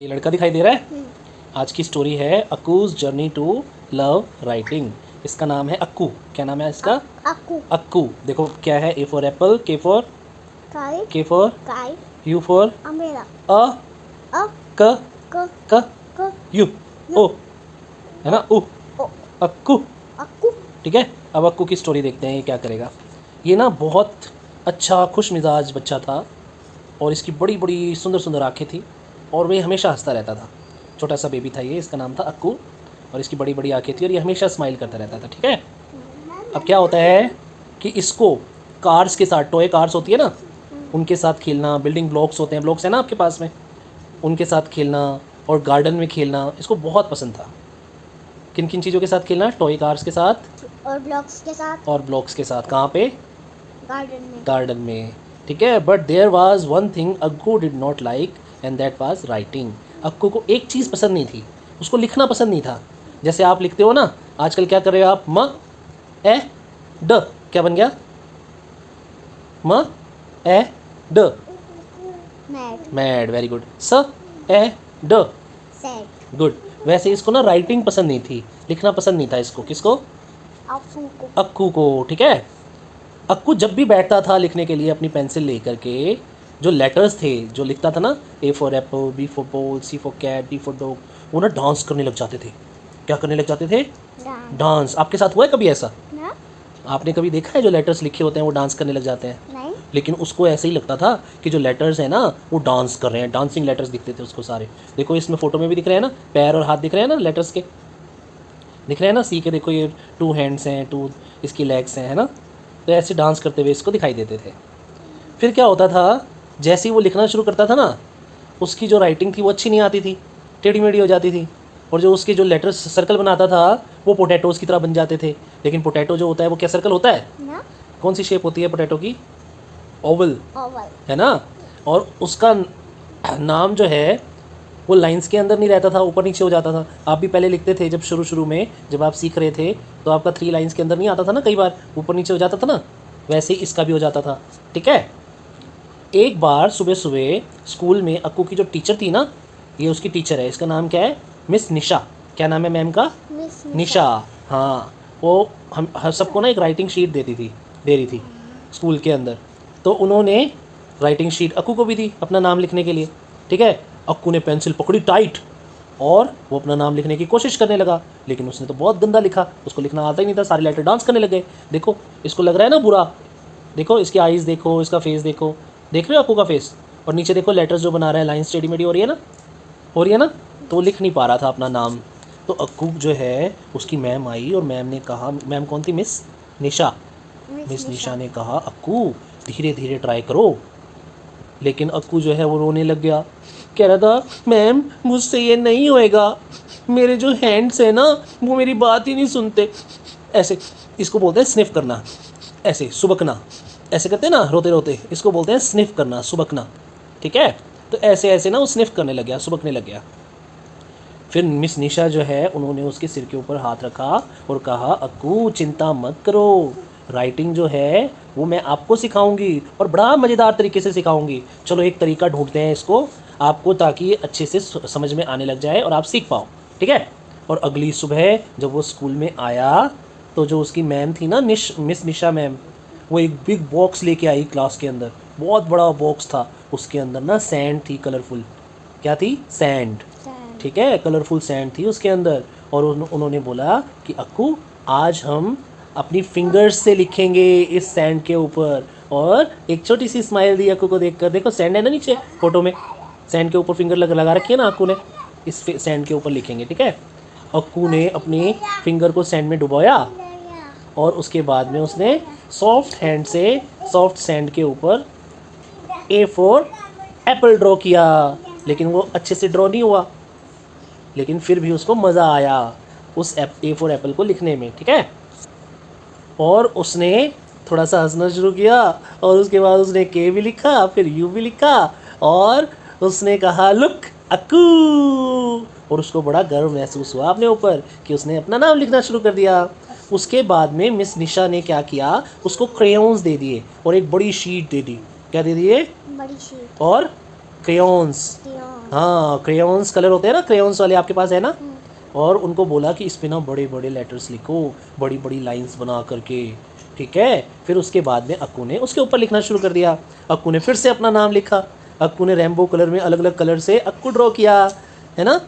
ये लड़का दिखाई दे रहा है। आज की स्टोरी है अक्कूज जर्नी टू लव राइटिंग। इसका नाम है अक्कू। क्या नाम है इसका? अक्कू। अक्कू। देखो क्या है, A for apple, K for kite, U for umbrella, अ, अ क क क क यू, ओ है ना, उ, ओ अक्कू। अक्कू। ठीक है, अब अक्कू की स्टोरी देखते हैं ये क्या करेगा। ये ना बहुत अच्छा खुश मिजाज बच्चा था और इसकी बड़ी बड़ी सुंदर सुंदर आँखें थी और वह हमेशा हंसता रहता था। छोटा सा बेबी था ये, इसका नाम था अक्कू और इसकी बड़ी बड़ी आँखें थी और ये हमेशा स्माइल करता रहता था। ठीक है, अब क्या होता है कि इसको कार्स के साथ, टॉय कार्स होती है ना, उनके साथ खेलना, बिल्डिंग ब्लॉक्स होते हैं, ब्लॉक्स है ना आपके पास में, उनके साथ खेलना और गार्डन में खेलना इसको बहुत पसंद था। किन किन चीज़ों के साथ खेलना? टॉय कार्स के साथ और ब्लॉक्स के साथ। और ब्लॉक्स के साथ। कहाँ पे? गार्डन गार्डन में। ठीक है, but there was one thing Akku did not like and that was writing. Akku को एक चीज़ पसंद नहीं थी, उसको लिखना पसंद नहीं था। जैसे आप लिखते हो ना आजकल, क्या कर रहे हो आप? म ए ड, क्या बन गया? म ए ड, मैड। Very good. स ए ड, सैड। गुड। वैसे इसको ना राइटिंग पसंद नहीं थी, लिखना पसंद नहीं था इसको। किसको? अक्कू को। अक्कू को। ठीक है, अक्कू जब भी बैठता था लिखने के लिए अपनी पेंसिल लेकर के, जो लेटर्स थे जो लिखता था ना, A for apple, B for ball, C for cat, D for dog, वो ना डांस करने लग जाते थे। क्या करने लग जाते थे? डांस। आपके साथ हुआ है कभी ऐसा? ना? आपने कभी देखा है जो लेटर्स लिखे होते हैं वो डांस करने लग जाते हैं? नहीं। लेकिन उसको ऐसे ही लगता था कि जो लेटर्स हैं ना वो डांस कर रहे हैं, डांसिंग लेटर्स दिखते थे उसको सारे। देखो इसमें फ़ोटो में भी दिख रहे हैं ना, पैर और हाथ दिख रहे हैं ना लेटर्स के, दिख रहे हैं ना, सी के। देखो ये 2 हैंड्स हैं, 2 इसकी लेग्स हैं, है ना। तो ऐसे डांस करते हुए इसको दिखाई देते थे। फिर क्या होता था, जैसे ही वो लिखना शुरू करता था ना, उसकी जो राइटिंग थी वो अच्छी नहीं आती थी, टेढ़ी मेढ़ी हो जाती थी। और जो उसके जो लेटर्स सर्कल बनाता था वो पोटैटोज़ की तरह बन जाते थे। लेकिन पोटैटो जो होता है वो क्या सर्कल होता है? ना? कौन सी शेप होती है पोटैटो की? Oval, Oval. है ना। और उसका नाम जो है वो लाइंस के अंदर नहीं रहता था, ऊपर नीचे हो जाता था। आप भी पहले लिखते थे जब शुरू शुरू में, जब आप सीख रहे थे, तो आपका 3 लाइंस के अंदर नहीं आता था ना, कई बार ऊपर नीचे हो जाता था ना, वैसे ही इसका भी हो जाता था। ठीक है, एक बार सुबह सुबह स्कूल में अक्कू की जो टीचर थी ना, ये उसकी टीचर है, इसका नाम क्या है? मिस निशा। क्या नाम है मैम का? मिस निशा। हाँ, वो हम सबको ना एक राइटिंग शीट दे रही थी स्कूल के अंदर। तो उन्होंने राइटिंग शीट अक्कू को भी दी अपना नाम लिखने के लिए। ठीक है, अक्कू ने पेंसिल पकड़ी टाइट और वो अपना नाम लिखने की कोशिश करने लगा, लेकिन उसने तो बहुत गंदा लिखा, उसको लिखना आता ही नहीं था, सारे लेटर डांस करने लगे। देखो इसको लग रहा है ना बुरा, देखो इसकी आईज़ देखो, इसका फेस देखो, देख रहे हो अक्कू का फेस? और नीचे देखो लेटर्स जो बना रहा है, लाइन्स टेढ़ी मेढ़ी हो रही है ना, हो रही है ना। तो वो लिख नहीं पा रहा था अपना नाम। तो अक्कू जो है, उसकी मैम आई और मैम ने कहा, मैम कौन थी? मिस निशा। मिस निशा ने कहा अक्कू धीरे धीरे ट्राई करो। लेकिन अक्कू जो है वो रोने लग गया, कह रहा था मैम मुझसे ये नहीं होएगा, मेरे जो हैंड्स हैं ना वो मेरी बात ही नहीं सुनते। ऐसे इसको बोलते हैं स्निफ करना, ऐसे सुबकना, ऐसे करते हैं ना रोते रोते, इसको बोलते हैं स्निफ करना, सुबकना। ठीक है, तो ऐसे ऐसे ना वो स्निफ करने लग गया, सुबकने लग गया। फिर मिस निशा जो है उन्होंने उसके सिर के ऊपर हाथ रखा और कहा अक्कू चिंता मत करो, राइटिंग जो है वो मैं आपको सिखाऊंगी और बड़ा मज़ेदार तरीके से सिखाऊंगी। चलो एक तरीका ढूंढते हैं इसको आपको, ताकि ये अच्छे से समझ में आने लग जाए और आप सीख पाओ। ठीक है, और अगली सुबह जब वो स्कूल में आया तो जो उसकी मैम थी ना, मिस निशा मैम, वो एक बिग बॉक्स लेके आई क्लास के अंदर। बहुत बड़ा बॉक्स था, उसके अंदर ना सैंड थी, कलरफुल। क्या थी? सैंड। ठीक है, कलरफुल सैंड थी उसके अंदर। और उन्होंने बोला कि अक्कू आज हम अपनी फिंगर्स से लिखेंगे इस सैंड के ऊपर। और एक छोटी सी स्माइल दी अक्कू को देखकर। देखो सैंड है ना नीचे फोटो में, सैंड के ऊपर फिंगर लगा रखी है ना अक्कू ने, इस सैंड के ऊपर लिखेंगे। ठीक है, अक्कू ने अपनी फिंगर को सैंड में डुबोया और उसके बाद में उसने सॉफ्ट हैंड से सॉफ्ट सैंड के ऊपर ए फॉर एप्पल ड्रॉ किया। लेकिन वो अच्छे से ड्रॉ नहीं हुआ, लेकिन फिर भी उसको मज़ा आया उस ए फॉर एप्पल को लिखने में। ठीक है, और उसने थोड़ा सा हंसना शुरू किया और उसके बाद उसने के भी लिखा, फिर यू भी लिखा और उसने कहा लुक अक्कू। और उसको बड़ा गर्व महसूस हुआ अपने ऊपर कि उसने अपना नाम लिखना शुरू कर दिया। उसके बाद में मिस निशा ने क्या किया, उसको क्रेयॉन्स दे दिए और एक बड़ी शीट दे दी। क्या दे दिए? बड़ी शीट। और क्रेयॉन्स। क्रेयॉन। हाँ, क्रेयॉन्स कलर होते हैं ना, क्रेयॉन्स वाले आपके पास है ना। और उनको बोला कि इस पे ना बड़े बड़े लेटर्स लिखो, बड़ी बड़ी लाइंस बना करके, ठीक है। फिर उसके बाद में अक्कू ने उसके ऊपर लिखना शुरू कर दिया। अक्कू ने फिर से अपना नाम लिखा। अक्कू ने रेनबो कलर में अलग अलग कलर से अक्कू ड्रॉ किया, है ना।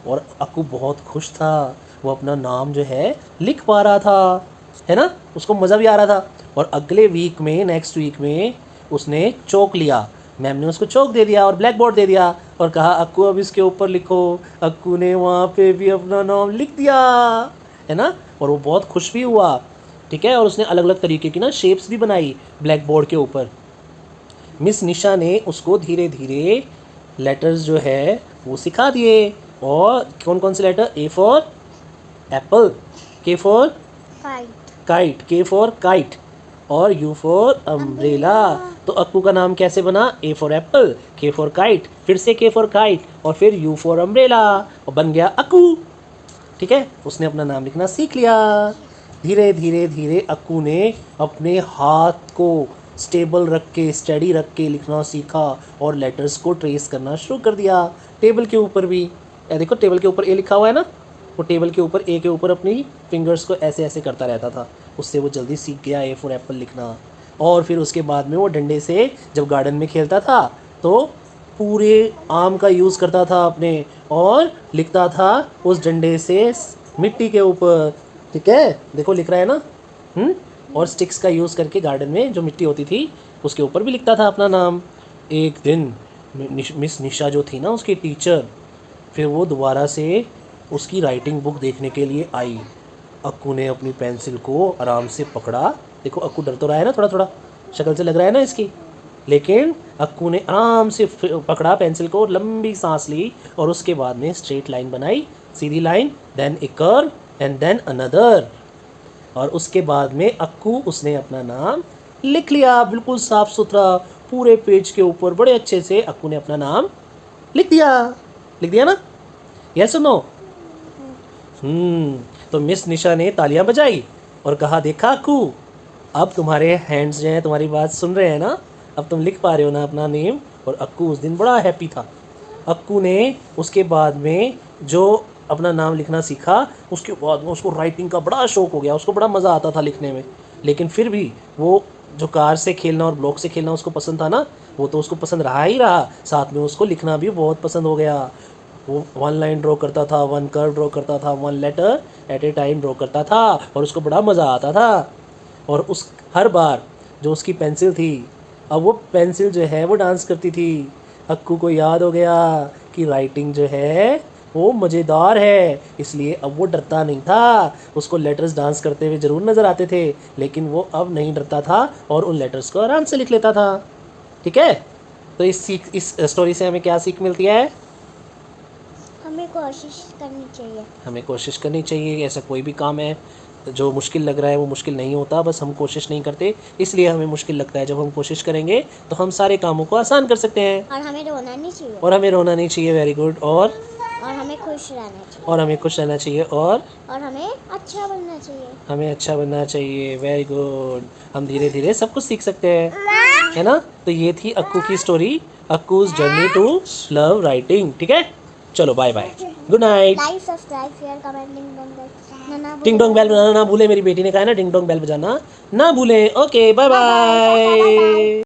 और अक्कू बहुत खुश था, वो अपना नाम जो है लिख पा रहा था, है ना, उसको मज़ा भी आ रहा था। और अगले वीक में, नेक्स्ट वीक में उसने चौक लिया, मैम ने उसको चौक दे दिया और ब्लैक बोर्ड दे दिया और कहा अक्कू अब इसके ऊपर लिखो। अक्कू ने वहाँ पे भी अपना नाम लिख दिया, है ना। और वो बहुत खुश भी हुआ, ठीक है। और उसने अलग अलग तरीके की ना शेप्स भी बनाई ब्लैक बोर्ड के ऊपर। मिस निशा ने उसको धीरे धीरे लेटर्स जो है वो सिखा दिए। और कौन कौन से letter? A for apple, K for kite. Kite, के फॉर काइट, और यू फॉर अम्ब्रेला। तो अक्कू का नाम कैसे बना? ए for apple, K for kite, फिर से के फॉर काइट, और फिर यू फॉर अम्ब्रेला, और बन गया अक्कू, ठीक है। उसने अपना नाम लिखना सीख लिया। धीरे धीरे धीरे अक्कू ने अपने हाथ को स्टेबल रख के, स्टडी रख के लिखना सीखा और लेटर्स को ट्रेस करना शुरू कर दिया। टेबल के ऊपर भी, देखो टेबल के ऊपर ए लिखा हुआ है ना, वो टेबल के ऊपर ए के ऊपर अपनी फिंगर्स को ऐसे ऐसे करता रहता था। उससे वो जल्दी सीख गया ए फॉर एप्पल लिखना। और फिर उसके बाद में वो डंडे से जब गार्डन में खेलता था तो पूरे आम का यूज़ करता था अपने, और लिखता था उस डंडे से मिट्टी के ऊपर, ठीक है। देखो लिख रहा है ना। और स्टिक्स का यूज़ करके गार्डन में जो मिट्टी होती थी उसके ऊपर भी लिखता था अपना नाम। एक दिन मिस निशा जो थी ना, उसकी टीचर, फिर वो दोबारा से उसकी राइटिंग बुक देखने के लिए आई। अक्कू ने अपनी पेंसिल को आराम से पकड़ा। देखो अक्कू डर तो रहा है ना, थोड़ा थोड़ा शक्ल से लग रहा है ना इसकी, लेकिन अक्कू ने आराम से पकड़ा पेंसिल को, लंबी सांस ली और उसके बाद में स्ट्रेट लाइन बनाई, सीधी line, then a curve and then another. और उसके बाद में अक्कू उसने अपना नाम लिख लिया, बिल्कुल साफ सुथरा पूरे पेज के ऊपर बड़े अच्छे से अक्कू ने अपना नाम लिख दिया ना। यस और नो? तो मिस निशा ने तालियां बजाई और कहा देखा अक्कू, अब तुम्हारे हैंड्स जो हैं तुम्हारी बात सुन रहे हैं ना, अब तुम लिख पा रहे हो ना अपना नेम। और अक्कू उस दिन बड़ा हैप्पी था। अक्कू ने उसके बाद में जो अपना नाम लिखना सीखा, उसके बाद में उसको राइटिंग का बड़ा शौक हो गया, उसको बड़ा मज़ा आता था लिखने में। लेकिन फिर भी वो जो कार से खेलना और ब्लॉक से खेलना उसको पसंद था ना, वो तो उसको पसंद रहा ही रहा, साथ में उसको लिखना भी बहुत पसंद हो गया। वो 1 लाइन ड्रॉ करता था, 1 कर्व ड्रॉ करता था, 1 letter at a time draw करता था, और उसको बड़ा मज़ा आता था। और उस हर बार जो उसकी पेंसिल थी, अब वो पेंसिल जो है वो डांस करती थी। अक्कू को याद हो गया कि राइटिंग जो है वो मज़ेदार है, इसलिए अब वो डरता नहीं था। उसको लेटर्स डांस करते हुए ज़रूर नज़र आते थे, लेकिन वो अब नहीं डरता था और उन लेटर्स को आराम से लिख लेता था, ठीक है। तो इस स्टोरी से हमें क्या सीख मिलती है? हमें कोशिश करनी चाहिए। हमें कोशिश करनी चाहिए। ऐसा कोई भी काम है जो मुश्किल लग रहा है वो मुश्किल नहीं होता, बस हम कोशिश नहीं करते, इसलिए हमें मुश्किल लगता है। जब हम कोशिश करेंगे तो हम सारे कामों को आसान कर सकते हैं। और हमें रोना नहीं चाहिए। और हमें रोना नहीं चाहिए, वेरी गुड। और हमें खुश रहना चाहिए। और हमें खुश रहना चाहिए। और हमें अच्छा बनना चाहिए। हमें अच्छा बनना चाहिए, वेरी गुड। हम धीरे धीरे सब कुछ सीख सकते हैं, है ना। तो ये थी अक्कू की story, Akku's journey to love writing, ठीक है। चलो bye bye, good night. Like, subscribe, share, comment, टिंग डोंग बेल बजाना ना भूले, मेरी बेटी ने कहा है ना, टिंग डोंग बेल बजाना ना भूलें। Okay, bye bye.